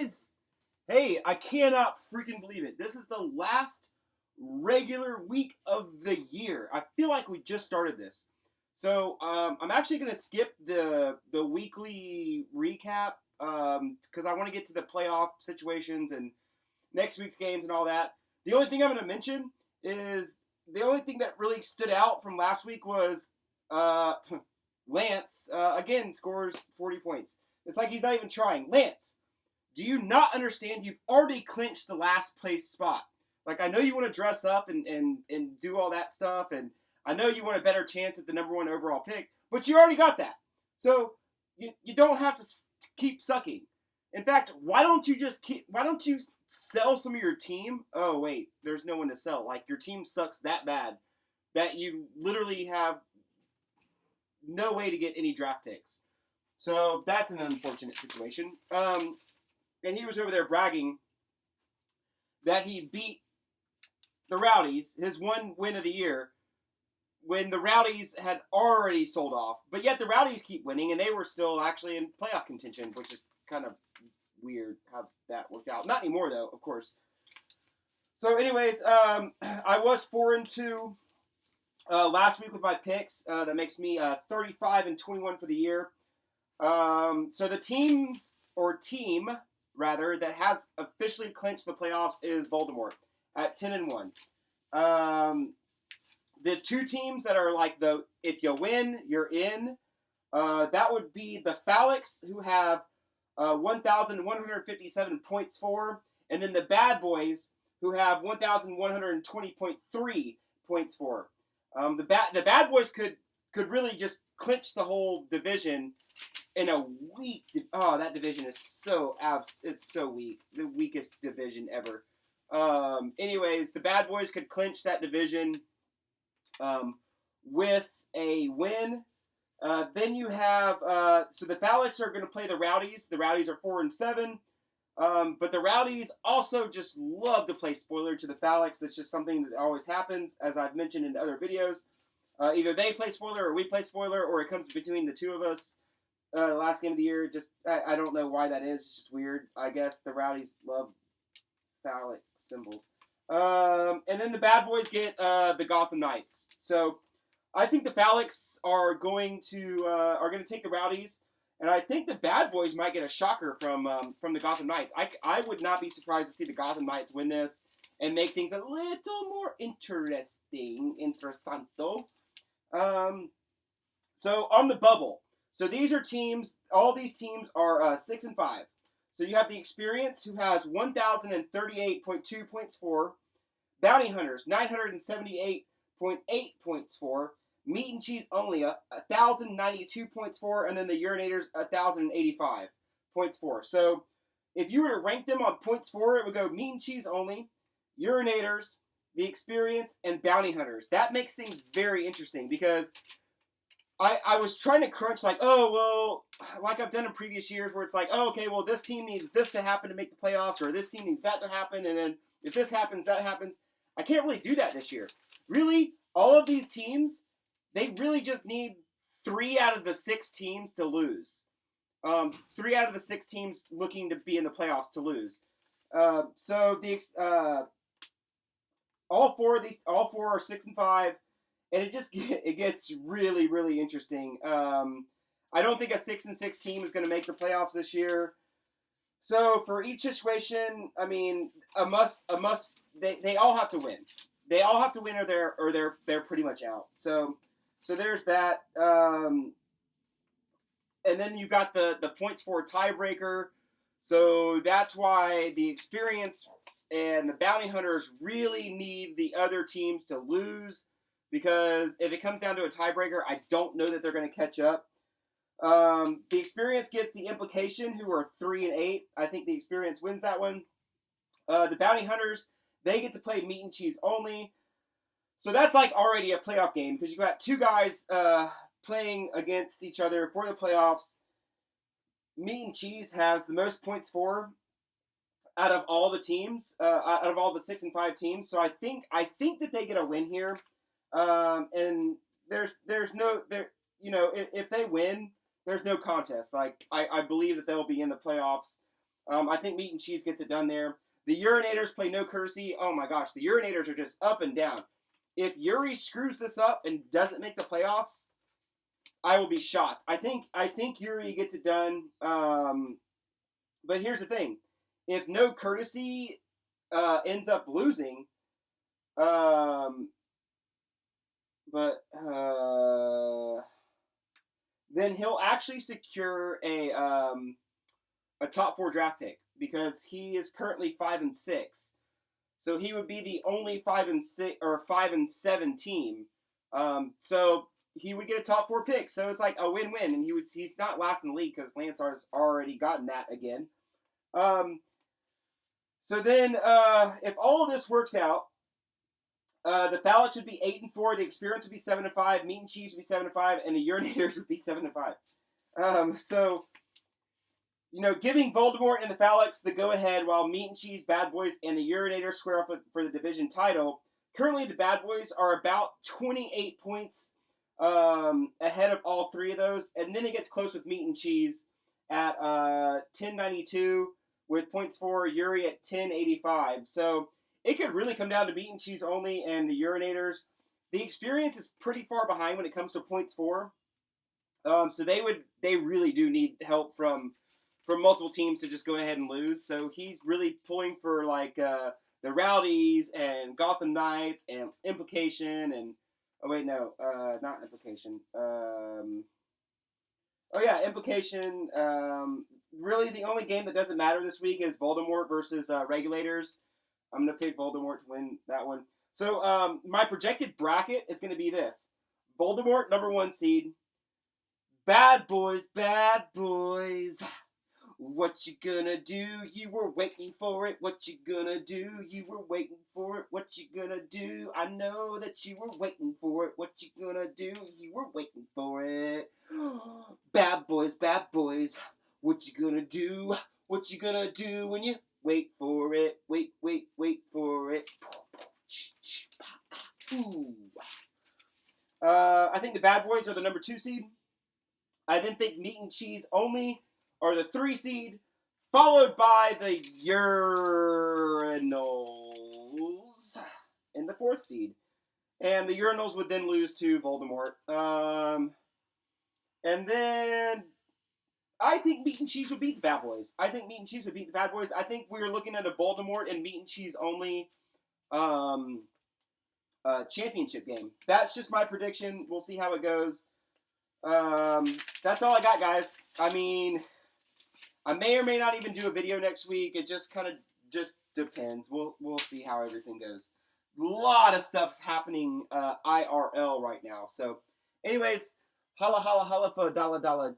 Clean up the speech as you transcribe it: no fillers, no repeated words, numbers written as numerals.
Guys, hey, I cannot freaking believe it. This is the last regular week of the year. I feel like we just started this. So I'm actually going to skip the weekly recap because I want to get to the playoff situations and next week's games and all that. The only thing I'm going to mention is the only thing that really stood out from last week was uh, Lance, again, scores 40 points. It's like he's not even trying. Lance, do you not understand you've already clinched the last place spot? Like, I know you want to dress up and do all that stuff, and I know you want a better chance at the number one overall pick, but you already got that. So you don't have to keep sucking. In fact, why don't you sell some of your team? Oh, wait, there's no one to sell. Like, your team sucks that bad that you literally have no way to get any draft picks. So that's an unfortunate situation. And he was over there bragging that he beat the Rowdies, his one win of the year, when the Rowdies had already sold off. But yet the Rowdies keep winning, and they were still actually in playoff contention, which is kind of weird how that worked out. Not anymore, though, of course. So anyways, I was 4-2 last week with my picks. That makes me 35-21 for the year. So the team that has officially clinched the playoffs is Voldemort at 10-1. The two teams that are like if you win, you're in. That would be the Phallics, who have 1,157 points for, and then the Bad Boys, who have 1,120.3 points for. The Bad Boys could really just clinch the whole division in a weak. Oh, that division is it's so weak. The weakest division ever. Anyways, the Bad Boys could clinch that division with a win. Then you have so the Phallics are going to play the Rowdies. The Rowdies are 4-7. But the Rowdies also just love to play spoiler to the Phallics. That's just something that always happens, as I've mentioned in other videos. Either they play spoiler or we play spoiler, or it comes between the two of us. The last game of the year, I don't know why that is. It's just weird. I guess the Rowdies love phallic symbols. And then the Bad Boys get the Gotham Knights. So I think the Phallics are going to take the Rowdies, and I think the Bad Boys might get a shocker from the Gotham Knights. I would not be surprised to see the Gotham Knights win this and make things a little more interessanto. So on the bubble. So these are teams. All these teams are 6-5. So you have the Experience, who has 1,038.2 points for. Bounty Hunters, 978.8 points for. Meat and Cheese Only, 1,092 points for. And then the Urinators, 1,085 points for. So if you were to rank them on points for, it would go Meat and Cheese Only, Urinators, the Experience, and Bounty Hunters. That makes things very interesting because I was trying to crunch like I've done in previous years where it's like, oh, okay, well, this team needs this to happen to make the playoffs, or this team needs that to happen, and then if this happens, that happens. I can't really do that this year. Really, all of these teams, they really just need 3 out of the 6 teams to lose. 3 out of the 6 teams looking to be in the playoffs to lose. So all four are 6-5. And it gets really, really interesting. I don't think a 6-6 team is going to make the playoffs this year. So for each situation, I mean, a must. They all have to win. They all have to win, or they're pretty much out. So there's that. And then you got the points for tiebreaker. So that's why the Experience and the Bounty Hunters really need the other teams to lose. Because if it comes down to a tiebreaker, I don't know that they're going to catch up. The Experience gets the Implication, who are 3-8. I think the Experience wins that one. The Bounty Hunters, they get to play Meat and Cheese Only. So that's like already a playoff game because you got 2 guys playing against each other for the playoffs. Meat and Cheese has the most points for out of all the teams, out of all the 6-5 teams. So I think that they get a win here. And there's no if they win, there's no contest. Like I believe that they'll be in the playoffs. I think Meat and Cheese gets it done there. The Urinators play No Courtesy. Oh my gosh, the Urinators are just up and down. If Yuri screws this up and doesn't make the playoffs, I will be shocked. I think Yuri gets it done. But here's the thing: if No Courtesy ends up losing, then he'll actually secure a top 4 draft pick because he is currently 5-6. So he would be the only 5-6 or 5-7 team. So he would get a top 4 pick. So it's like a win-win, and he's not last in the league because Lansar's already gotten that again. So then, if all of this works out, the Phallus would be 8-4, the Experience would be 7-5, Meat and Cheese would be 7-5, and the Urinators would be 7-5. So, giving Voldemort and the Phallus the go-ahead while Meat and Cheese, Bad Boys, and the Urinators square off for the division title. Currently, the Bad Boys are about 28 points ahead of all 3 of those, and then it gets close with Meat and Cheese at 1092 with points for Yuri at 1085. So it could really come down to Meat and Cheese only and the Urinators. The Experience is pretty far behind when it comes to points for. So they really do need help from multiple teams to just go ahead and lose. So he's really pulling for like the Rowdies and Gotham Knights and Implication and not Implication. Implication. Really, the only game that doesn't matter this week is Voldemort versus Regulators. I'm going to pick Voldemort to win that one. So my projected bracket is going to be this. Voldemort, number 1 seed. Bad Boys. What you gonna do? You were waiting for it. What you gonna do? You were waiting for it. What you gonna do? I know that you were waiting for it. What you gonna do? You were waiting for it. Bad Boys. What you gonna do? What you gonna do when you wait for it? Wait for it. I think the Bad Boys are the number 2 seed. I then think Meat and Cheese only are the 3 seed, followed by the Urinals in the 4th seed. And the Urinals would then lose to Voldemort. And then I think Meat and Cheese would beat the Bad Boys. I think we're looking at a Voldemort and Meat and Cheese only championship game. That's just my prediction. We'll see how it goes. That's all I got, guys. I mean, I may or may not even do a video next week. It just kind of just depends. We'll see how everything goes. A lot of stuff happening IRL right now. So, anyways, holla for dollar.